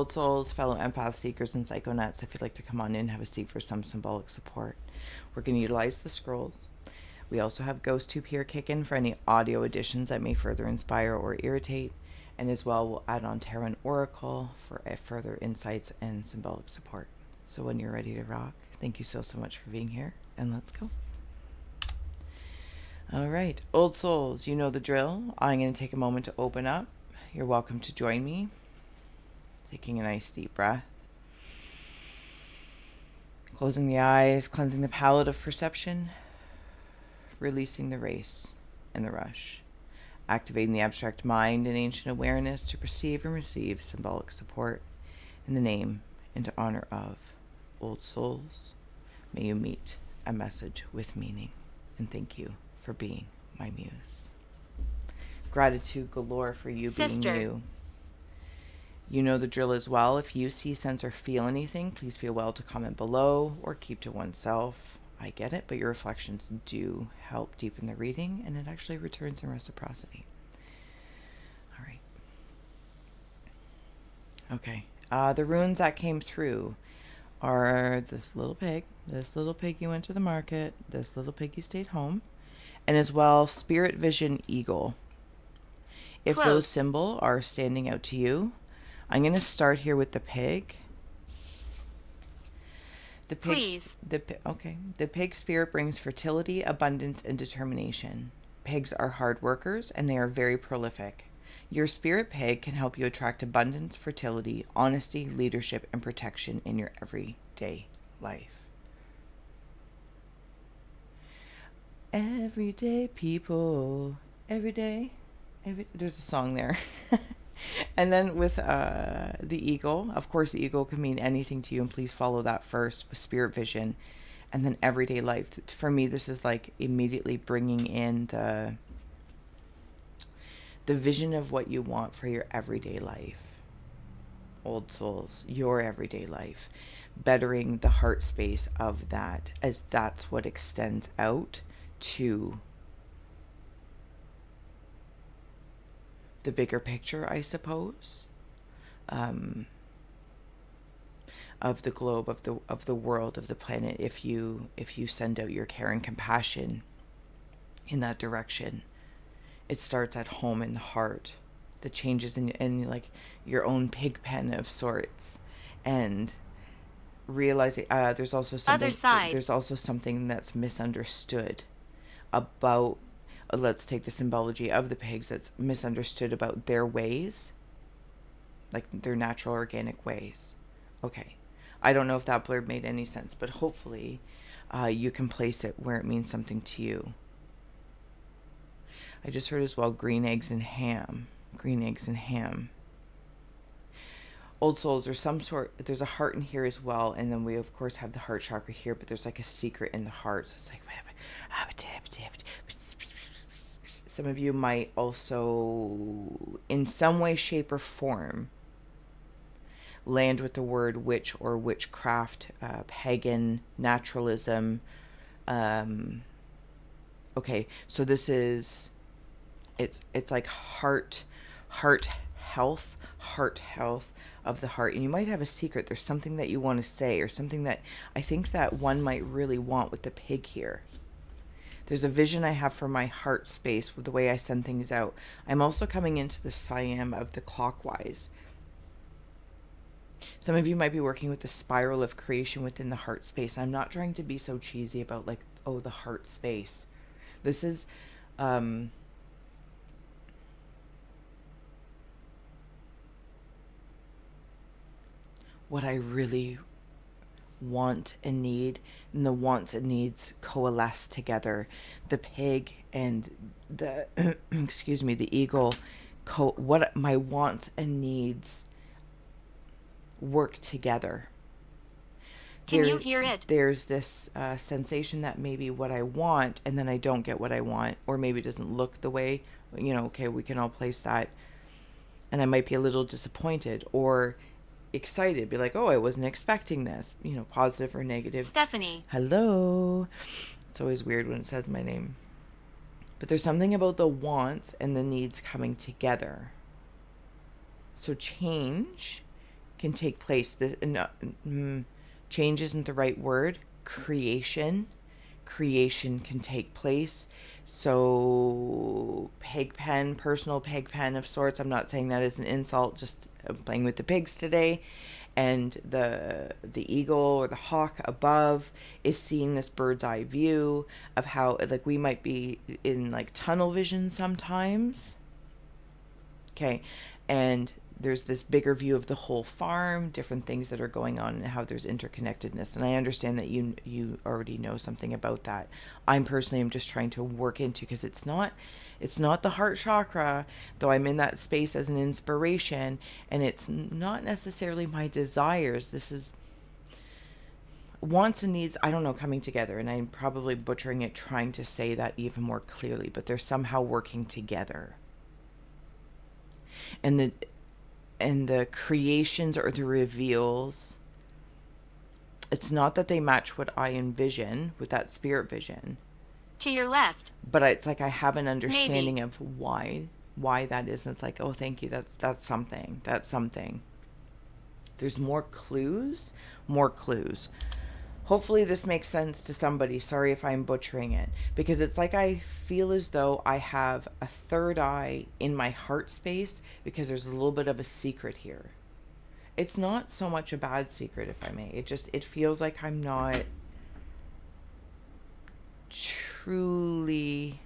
Old souls, fellow empath seekers, and psychonauts, if you'd like to come on in, have a seat for some symbolic support. We're going to utilize the scrolls. We also have Ghost Tube here kick in for any audio additions that may further inspire or irritate. And as well, we'll add on Tarot and Oracle for further insights and symbolic support. So when you're ready to rock, thank you so much for being here, and let's go. All right, old souls, you know the drill. I'm going to take a moment to open up. You're welcome to join me. Taking a nice deep breath. Closing the eyes, cleansing the palette of perception. Releasing the race and the rush. Activating the abstract mind and ancient awareness to perceive and receive symbolic support in the name and to honor of old souls. May you meet a message with meaning. And thank you for being my muse. Gratitude galore for you being you. You know the drill as well. If you see, sense, or feel anything, please feel well to comment below or keep to oneself. I get it, but your reflections do help deepen the reading, and it actually returns in reciprocity. All right. Okay. The runes that came through are this little pig you went to the market, this little pig you stayed home, and as well Spirit Vision Eagle. If those symbols are standing out to you, I'm going to start here with the pig. The pig spirit brings fertility, abundance, and determination. Pigs are hard workers, and they are very prolific. Your spirit pig can help you attract abundance, fertility, honesty, leadership, and protection in your everyday life. Everyday people, every day, there's a song there. And then with the eagle, of course, the eagle can mean anything to you, and please follow that first with spirit vision. And then everyday life. For me, this is like immediately bringing in the vision of what you want for your everyday life. Old souls, your everyday life. Bettering the heart space of that, as that's what extends out to the bigger picture, I suppose, of the globe, of the world, of the planet. If you send out your care and compassion in that direction, it starts at home in the heart. The changes in like your own pig pen of sorts, and realizing there's also something that's misunderstood about. Let's take the symbology of the pigs that's misunderstood about their ways, like their natural organic ways. Okay. I don't know if that blurb made any sense, but hopefully you can place it where it means something to you. I just heard as well green eggs and ham. Green eggs and ham. Old souls, there's a heart in here as well, and then we of course have the heart chakra here, but there's like a secret in the heart. So it's like, some of you might also, in some way, shape, or form, land with the word witch or witchcraft, pagan, naturalism. Okay, so this is, it's like heart health of the heart. And you might have a secret. There's something that you want to say, or something that I think that one might really want with the pig here. There's a vision I have for my heart space with the way I send things out. I'm also coming into the Siam of the clockwise. Some of you might be working with the spiral of creation within the heart space. I'm not trying to be so cheesy about like, oh, the heart space. This is what I really want and need, and the wants and needs coalesce together. The pig and the the eagle, what my wants and needs work together. Can you hear it? There's this sensation that maybe what I want, and then I don't get what I want, or maybe it doesn't look the way, okay, we can all place that, and I might be a little disappointed or excited, be like, oh, I wasn't expecting this, positive or negative. Stephanie. Hello. It's always weird when it says my name. But there's something about the wants and the needs coming together. So change can take place. This change isn't the right word. Creation can take place. So personal pig pen of sorts. I'm not saying that as an insult, just playing with the pigs today. And the eagle or the hawk above is seeing this bird's eye view of how, like, we might be in like tunnel vision sometimes. Okay. And there's this bigger view of the whole farm, different things that are going on, and how there's interconnectedness. And I understand that you already know something about that. I'm just trying to work into, because it's not the heart chakra, though I'm in that space as an inspiration, and it's not necessarily my desires. This is wants and needs, I don't know, coming together, and I'm probably butchering it trying to say that even more clearly, but they're somehow working together. And the creations or the reveals, it's not that they match what I envision with that spirit vision. To your left. But it's like I have an understanding of why that is. And it's like, oh, thank you. That's something. That's something. There's more clues. Hopefully this makes sense to somebody. Sorry if I'm butchering it. Because it's like I feel as though I have a third eye in my heart space, because there's a little bit of a secret here. It's not so much a bad secret, if I may. It feels like I'm not truly...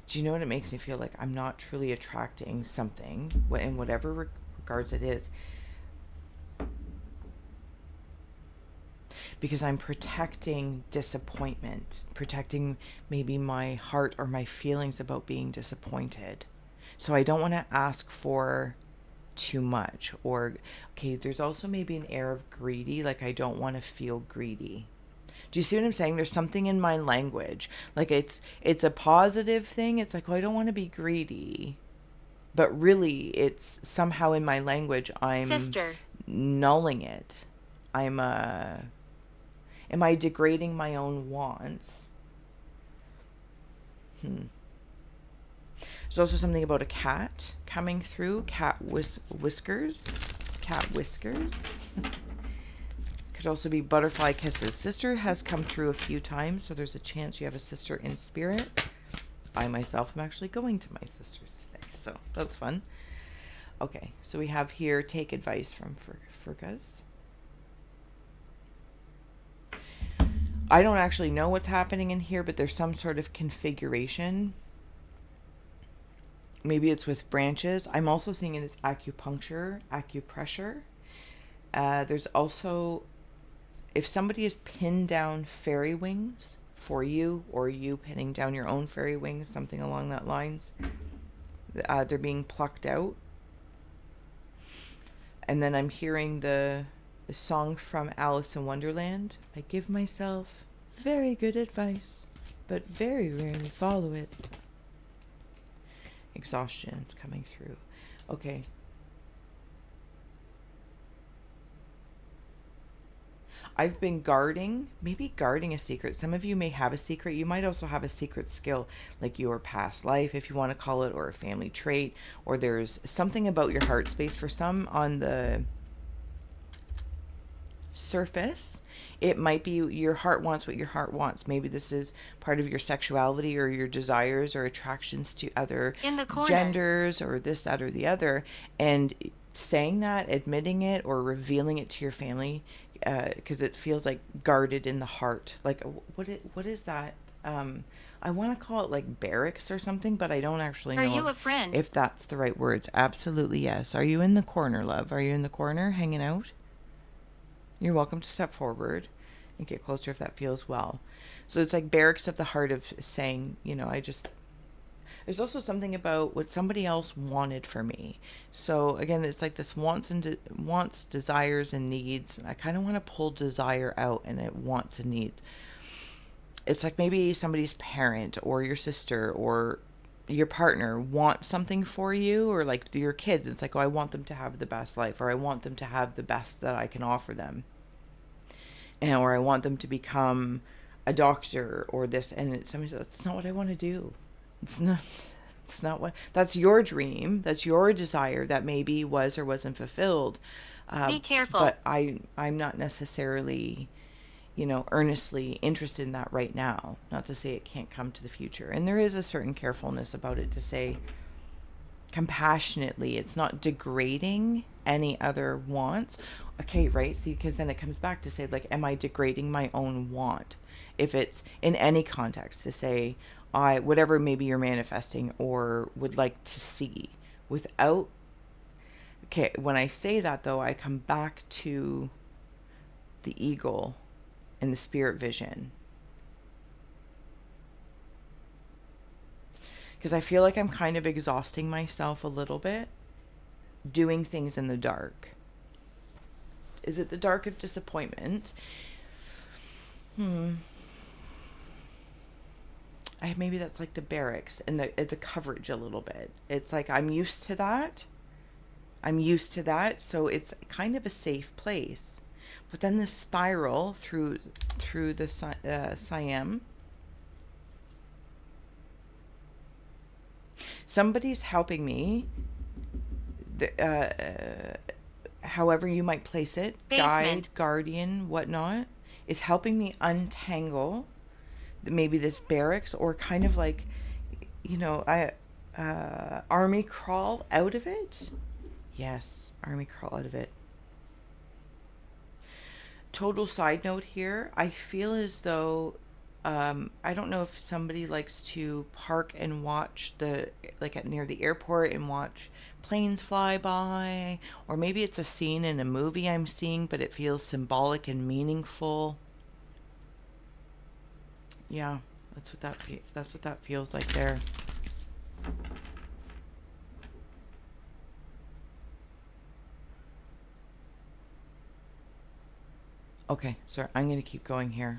Do you know what it makes me feel like? I'm not truly attracting something, in whatever regards it is. Because I'm protecting disappointment, protecting maybe my heart or my feelings about being disappointed. So I don't want to ask for too much. Or, okay, there's also maybe an air of greedy, like I don't want to feel greedy. Do you see what I'm saying? There's something in my language. Like it's a positive thing. It's like, oh, I don't want to be greedy. But really, it's somehow in my language, I'm nulling it. Am I degrading my own wants? There's also something about a cat coming through. Whiskers. Cat whiskers. Could also be butterfly kisses. Sister has come through a few times, so there's a chance you have a sister in spirit. I myself am actually going to my sister's today, so that's fun. Okay, so we have here, take advice from Furkas. I don't actually know what's happening in here, but there's some sort of configuration. Maybe it's with branches. I'm also seeing it as acupressure. There's also, if somebody has pinned down fairy wings for you, or you pinning down your own fairy wings, something along that lines, they're being plucked out. And then I'm hearing the song from Alice in Wonderland. I give myself very good advice, but very rarely follow it. Exhaustion's coming through. Okay. I've been maybe guarding a secret. Some of you may have a secret. You might also have a secret skill, like your past life, if you want to call it, or a family trait, or there's something about your heart space. For some, on the surface, it might be your heart wants what your heart wants. Maybe this is part of your sexuality or your desires or attractions to other genders, or this, that, or the other. And saying that, admitting it, or revealing it to your family, because it feels like guarded in the heart. Like, what is that? I want to call it like barracks or something, but I don't actually know. Are you a friend? If that's the right words. Absolutely, yes. Are you in the corner, love? Are you in the corner hanging out? You're welcome to step forward and get closer if that feels well. So it's like barracks of the heart, of saying, there's also something about what somebody else wanted for me. So again, it's like this wants, desires, and needs. I kind of want to pull desire out, and it wants and needs. It's like maybe somebody's parent or your sister or your partner wants something for you, or like your kids. It's like, oh, I want them to have the best life, or I want them to have the best that I can offer them. Or I want them to become a doctor or this. And somebody says, that's not what I want to do. It's It's not what, that's your dream. That's your desire that maybe was or wasn't fulfilled. Be careful. But I'm not necessarily, earnestly interested in that right now. Not to say it can't come to the future. And there is a certain carefulness about it to say compassionately, it's not degrading any other wants. Okay, right? See, because then it comes back to say, like, am I degrading my own want? If it's in any context, to say, whatever maybe you're manifesting or would like to see without. Okay, when I say that though, I come back to the eagle and the spirit vision. Because I feel like I'm kind of exhausting myself a little bit doing things in the dark. Is it the dark of disappointment? Maybe that's like the barracks and the coverage a little bit. It's like I'm used to that. So it's kind of a safe place. But then the spiral through the Siam. Somebody's helping me. However you might place it, Basement. guide, guardian, whatnot, is helping me untangle maybe this barracks, or kind of like, army crawl out of it. Yes, army crawl out of it. Total side note here, I feel as though I don't know if somebody likes to park and watch near the airport and watch planes fly by, or maybe it's a scene in a movie I'm seeing, but it feels symbolic and meaningful. Yeah, that's what that feels like there. Okay, sorry, I'm going to keep going here.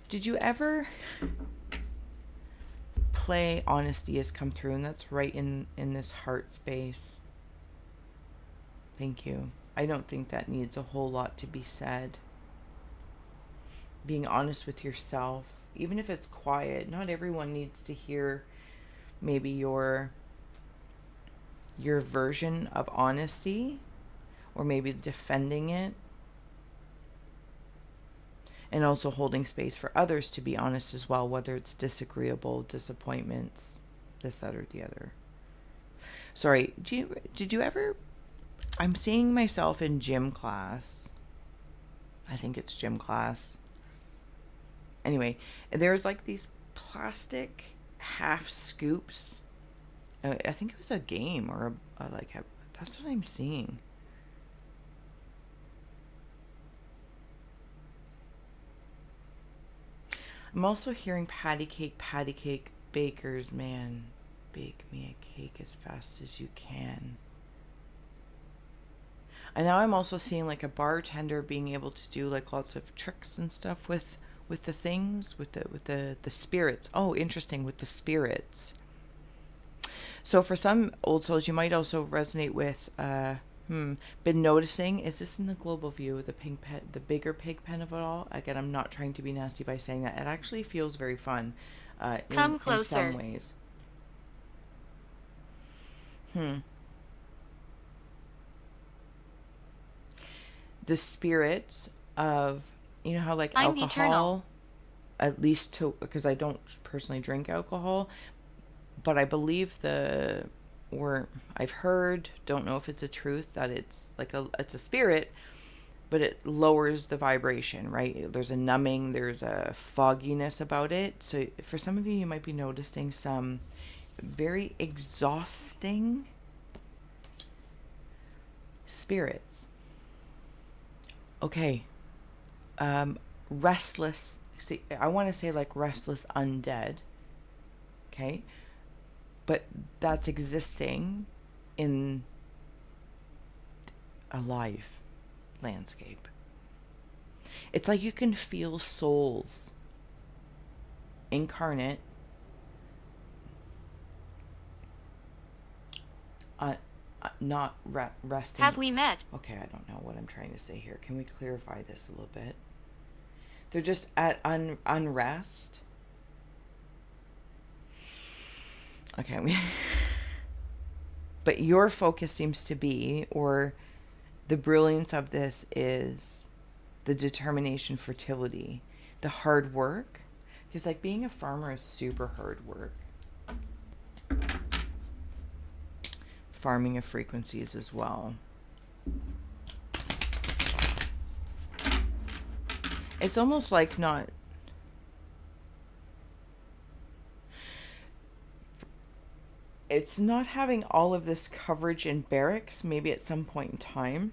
Did you ever play Honesty Has Come Through? And that's right in this heart space. Thank you. I don't think that needs a whole lot to be said. Being honest with yourself, even if it's quiet, not everyone needs to hear maybe your version of honesty, or maybe defending it. And also holding space for others to be honest as well, whether it's disagreeable, disappointments, this, that, or the other. Sorry, did you ever... I'm seeing myself in gym class. I think it's gym class. Anyway, there's like these plastic half scoops. I think it was a game or that's what I'm seeing. I'm also hearing patty cake, baker's man. Bake me a cake as fast as you can. And now I'm also seeing like a bartender being able to do like lots of tricks and stuff with the things, with the spirits. Oh, interesting, with the spirits. So for some old souls, you might also resonate with been noticing, is this in the global view, the pink pen, the bigger pig pen of it all? Again, I'm not trying to be nasty by saying that. It actually feels very fun Come closer. in some ways. The spirits of, how like I'm alcohol, eternal. at least because I don't personally drink alcohol, but I believe I've heard, don't know if it's a truth, that it's like it's a spirit, but it lowers the vibration, right? There's a numbing, there's a fogginess about it. So for some of you, you might be noticing some very exhausting spirits. Okay. Restless. See, I want to say like restless undead. Okay. But that's existing in a live landscape. It's like you can feel souls incarnate not resting. Have we met? Okay, I don't know what I'm trying to say here. Can we clarify this a little bit? They're just at unrest, Okay. But your focus seems to be, or the brilliance of this is the determination, fertility, the hard work. Because like being a farmer is super hard work. Farming of frequencies as well. It's almost like not... It's not having all of this coverage in barracks, maybe at some point in time.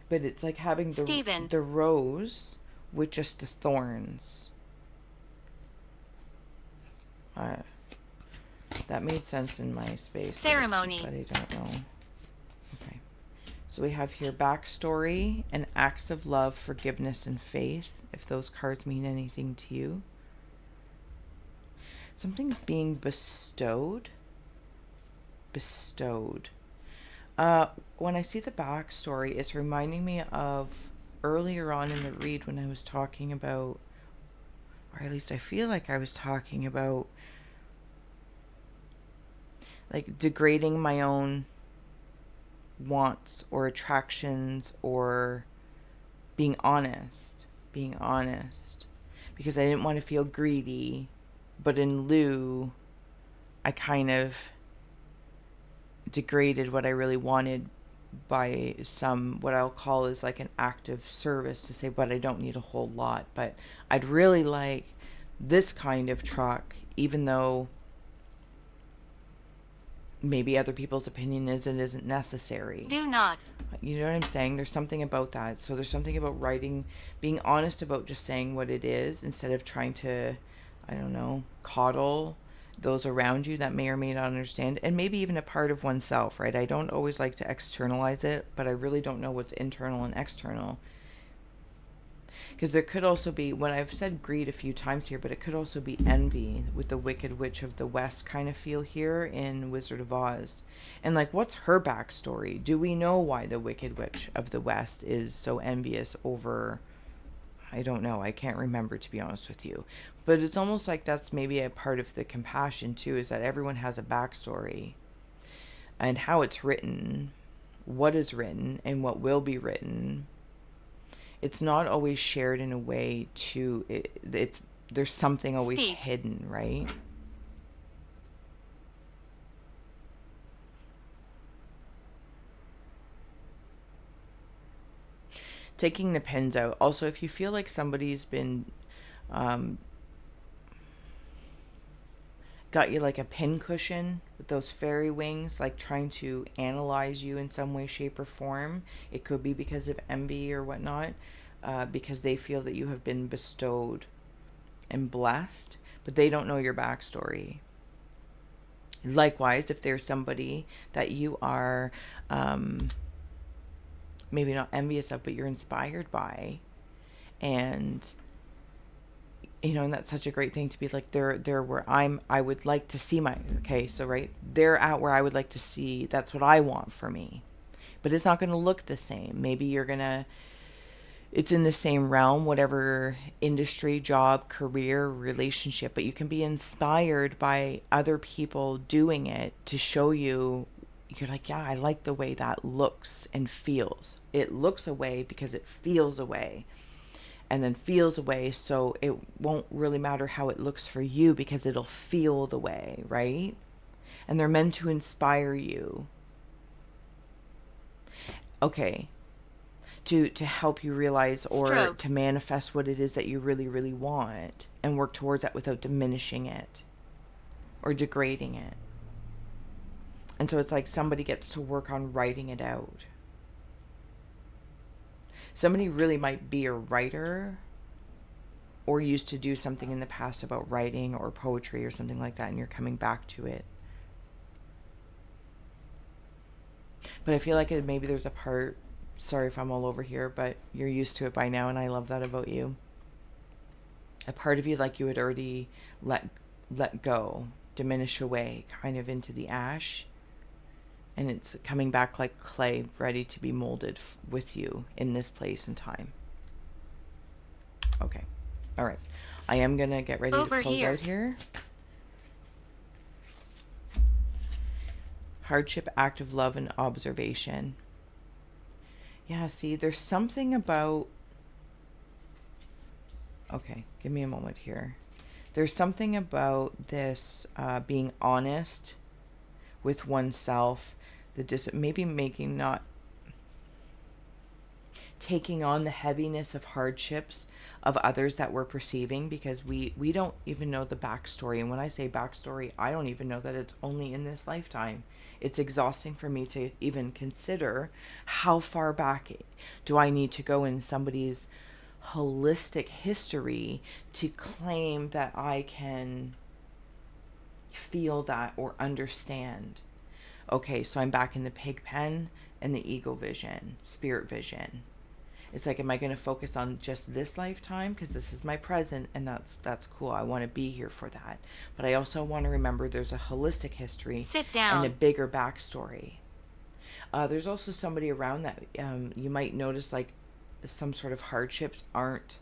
But it's like having the rose with just the thorns. That made sense in my space. Ceremony. But I don't know. Okay. So we have here backstory and acts of love, forgiveness, and faith, if those cards mean anything to you. Something's being bestowed. Bestowed. When I see the backstory, it's reminding me of earlier on in the read when I was talking about, or at least I feel like I was talking about, like degrading my own wants or attractions, or being honest, because I didn't want to feel greedy, but in lieu, I kind of degraded what I really wanted by some, what I'll call is like an active service, to say, but I don't need a whole lot, but I'd really like this kind of truck, even though maybe other people's opinion is it isn't necessary. Do not. You know what I'm saying? There's something about that. So there's something about writing, being honest about just saying what it is, instead of trying to, I don't know, coddle those around you that may or may not understand, and maybe even a part of oneself, right? I don't always like to externalize it, but I really don't know what's internal and external. Because there could also be, when I've said greed a few times here, but it could also be envy with the Wicked Witch of the West kind of feel here in Wizard of Oz. And like, what's her backstory? Do we know why the Wicked Witch of the West is so envious over... I don't know. I can't remember, to be honest with you. But it's almost like that's maybe a part of the compassion too, is that everyone has a backstory. And how it's written, what is written, and what will be written. It's not always shared in a way to... It's there's something always hidden, right? Taking the pins out. Also, if you feel like somebody's been got you like a pin cushion with those fairy wings, like trying to analyze you in some way, shape, or form, it could be because of envy or whatnot, because they feel that you have been bestowed and blessed, but they don't know your backstory. Likewise, if there's somebody that you are maybe not envious of, but you're inspired by, and you know, and that's such a great thing to be like, they're where I would like to see my, okay, so right, they're at where I would like to see, that's what I want for me, but it's not going to look the same. Maybe you're gonna, it's in the same realm, whatever industry, job, career, relationship, but you can be inspired by other people doing it to show you, you're like, yeah, I like the way that looks and feels. It looks a way because it feels a way, and then feels a way, so it won't really matter how it looks for you because it'll feel the way, right? And they're meant to inspire you. Okay. To help you realize, or to manifest what it is that you really, really want, and work towards that without diminishing it or degrading it. And so it's like somebody gets to work on writing it out. Somebody really might be a writer, or used to do something in the past about writing or poetry or something like that, and you're coming back to it. But I feel like maybe there's a part, sorry if I'm all over here, but you're used to it by now, and I love that about you. A part of you, like you had already let go, diminish away, kind of into the ash, and it's coming back like clay, ready to be molded with you in this place and time. Okay. All right. I am going to get ready to close out here. Hardship, active love, and observation. Yeah, see, there's something about... Okay, give me a moment here. There's something about this being honest with oneself, maybe making not taking on the heaviness of hardships of others that we're perceiving, because we don't even know the backstory. And when I say backstory, I don't even know that it's only in this lifetime. It's exhausting for me to even consider how far back do I need to go in somebody's holistic history to claim that I can feel that or understand. Okay, so I'm back in the pig pen and the ego vision, spirit vision. It's like, am I going to focus on just this lifetime because this is my present, and that's cool. I want to be here for that. But I also want to remember there's a holistic history and a bigger backstory. There's also somebody around that you might notice, like, some sort of hardships aren't,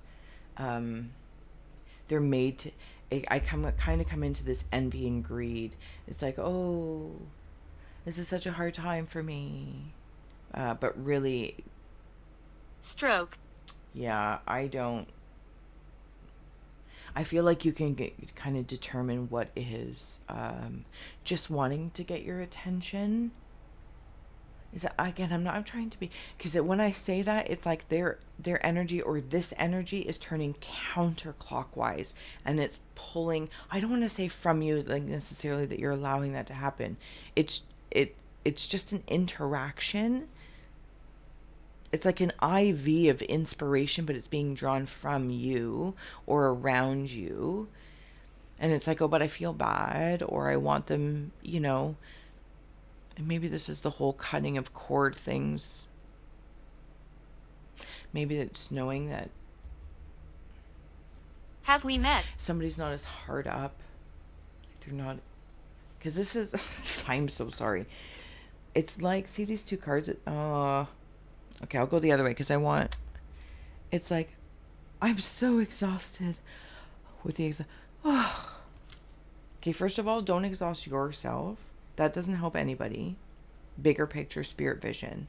they're made to, I kind of come into this envy and greed. It's like, oh, this is such a hard time for me. But really, stroke. Yeah, I feel like you can kind of determine what is just wanting to get your attention. Is that, again, I'm trying to be, because when I say that, it's like their energy, or this energy, is turning counterclockwise, and it's pulling, I don't want to say from you, like, necessarily that you're allowing that to happen. It's just an interaction. It's like an IV of inspiration, but it's being drawn from you or around you. And it's like, oh, but I feel bad, or I want them, and maybe this is the whole cutting of cord things. Maybe it's knowing that have we met? Somebody's not as hard up. They're not, because this is, I'm so sorry. It's like, see these two cards? Okay, I'll go the other way because it's like, I'm so exhausted with the Okay, first of all, don't exhaust yourself. That doesn't help anybody. Bigger picture, spirit vision.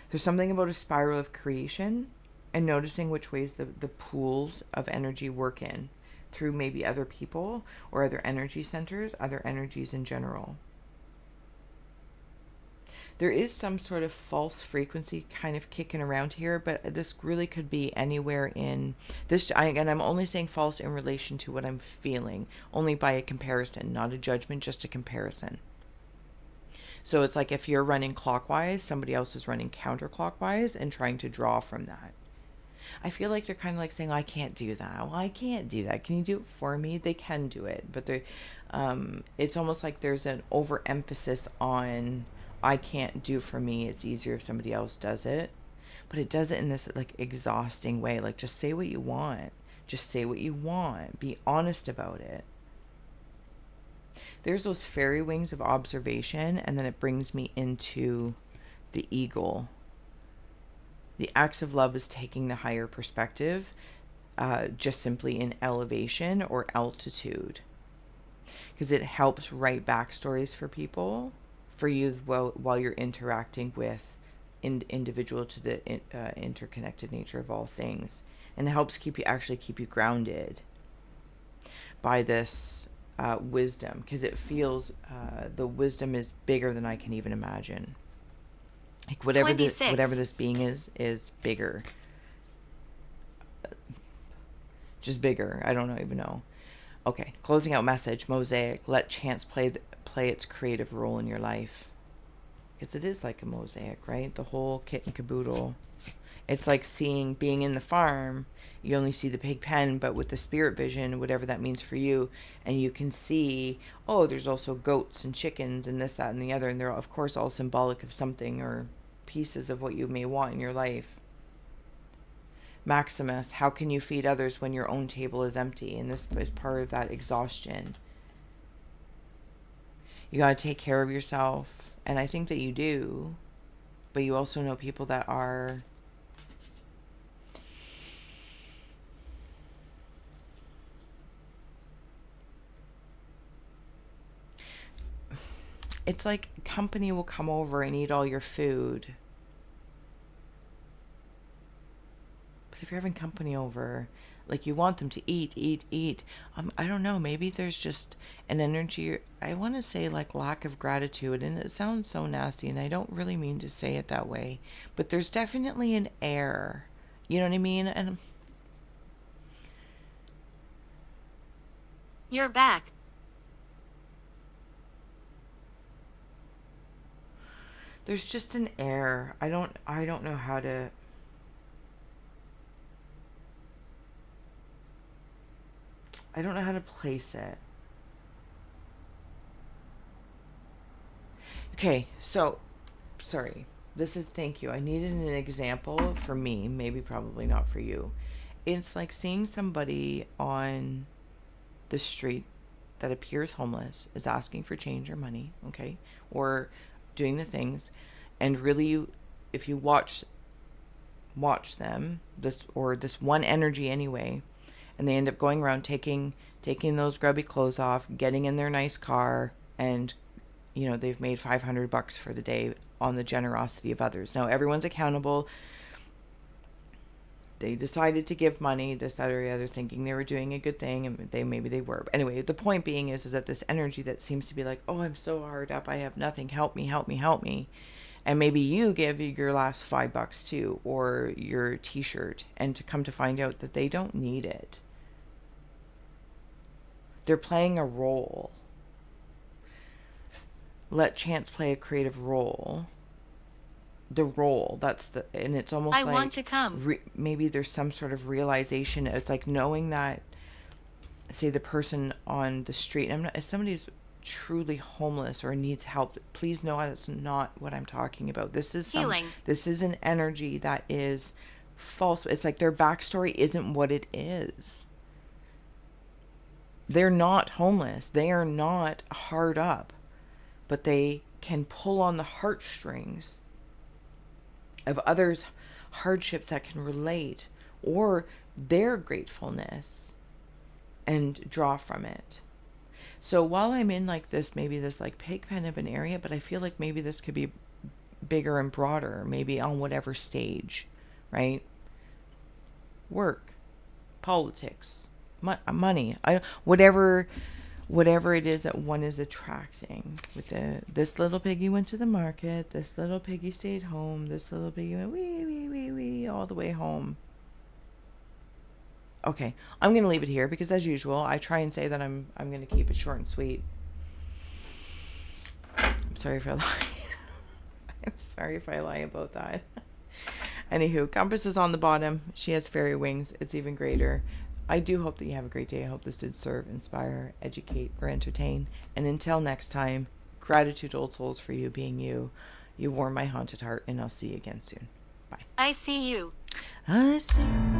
There's something about a spiral of creation and noticing which ways the pools of energy work in, through maybe other people or other energy centers, other energies in general. There is some sort of false frequency kind of kicking around here, but this really could be anywhere in this. And I'm only saying false in relation to what I'm feeling, only by a comparison, not a judgment, just a comparison. So it's like if you're running clockwise, somebody else is running counterclockwise and trying to draw from that. I feel like they're kind of like saying, I can't do that. Well, I can't do that. Can you do it for me? They can do it. But it's almost like there's an overemphasis on, I can't do for me. It's easier if somebody else does it. But it does it in this like exhausting way. Like, just say what you want. Just say what you want. Be honest about it. There's those fairy wings of observation, and then it brings me into the eagle. The acts of love is taking the higher perspective, just simply in elevation or altitude, because it helps write backstories for people, for you while you're interacting with individual to the interconnected nature of all things, and it helps keep you grounded by this wisdom, because it feels the wisdom is bigger than I can even imagine. Like whatever this being is bigger. Just bigger. I don't even know. Okay, closing out message, mosaic. Let chance play its creative role in your life. Because it is like a mosaic, right? The whole kit and caboodle. It's like being in the farm. You only see the pig pen, but with the spirit vision, whatever that means for you, and you can see, oh, there's also goats and chickens and this, that, and the other, and they're of course all symbolic of something or pieces of what you may want in your life. Maximus, how can you feed others when your own table is empty? And this is part of that exhaustion. You got to take care of yourself, and I think that you do, but you also know people that are it's like company will come over and eat all your food. But if you're having company over, like you want them to eat, eat, eat. I don't know. Maybe there's just an energy. I want to say like lack of gratitude, and it sounds so nasty, and I don't really mean to say it that way. But there's definitely an air. You know what I mean? And You're back. there's just an air. I don't know how to. I don't know how to place it. Okay, so sorry. Thank you. I needed an example for me, maybe probably not for you. It's like seeing somebody on the street that appears homeless, is asking for change or money, okay? Or doing the things, and really if you watch them, this one energy anyway, and they end up going around taking those grubby clothes off, getting in their nice car, and they've made $500 for the day on the generosity of others. Now everyone's accountable. They decided to give money, this, that, or the other, thinking they were doing a good thing, and maybe they were. But anyway, the point being is that this energy that seems to be like, oh, I'm so hard up, I have nothing, help me, help me, help me. And maybe you give your last $5 too, or your t-shirt, and to come to find out that they don't need it. They're playing a role. Let chance play a creative role. The role, and it's almost I like want to come. Maybe there's some sort of realization. It's like knowing that, say, the person on the street, if somebody's truly homeless or needs help, please know that's not what I'm talking about. This is Healing. This is an energy that is false. It's like their backstory isn't what it is. They're not homeless. They are not hard up, but they can pull on the heartstrings of others' hardships that can relate, or their gratefulness, and draw from it. So while I'm in like this, maybe this like pig pen of an area, but I feel like maybe this could be bigger and broader, maybe on whatever stage, right? Work, politics, money, whatever it is that one is attracting. With this little piggy went to the market, this little piggy stayed home, this little piggy went wee all the way home. Okay, I'm gonna leave it here because, as usual, I try and say that I'm gonna keep it short and sweet. I'm sorry for lying. I'm sorry if I lie about that. Anywho, Compass is on the bottom. She has fairy wings. It's even greater. I do hope that you have a great day. I hope this did serve, inspire, educate, or entertain. And until next time, gratitude, old souls, for you being you. You warm my haunted heart, and I'll see you again soon. Bye. I see you. I see you.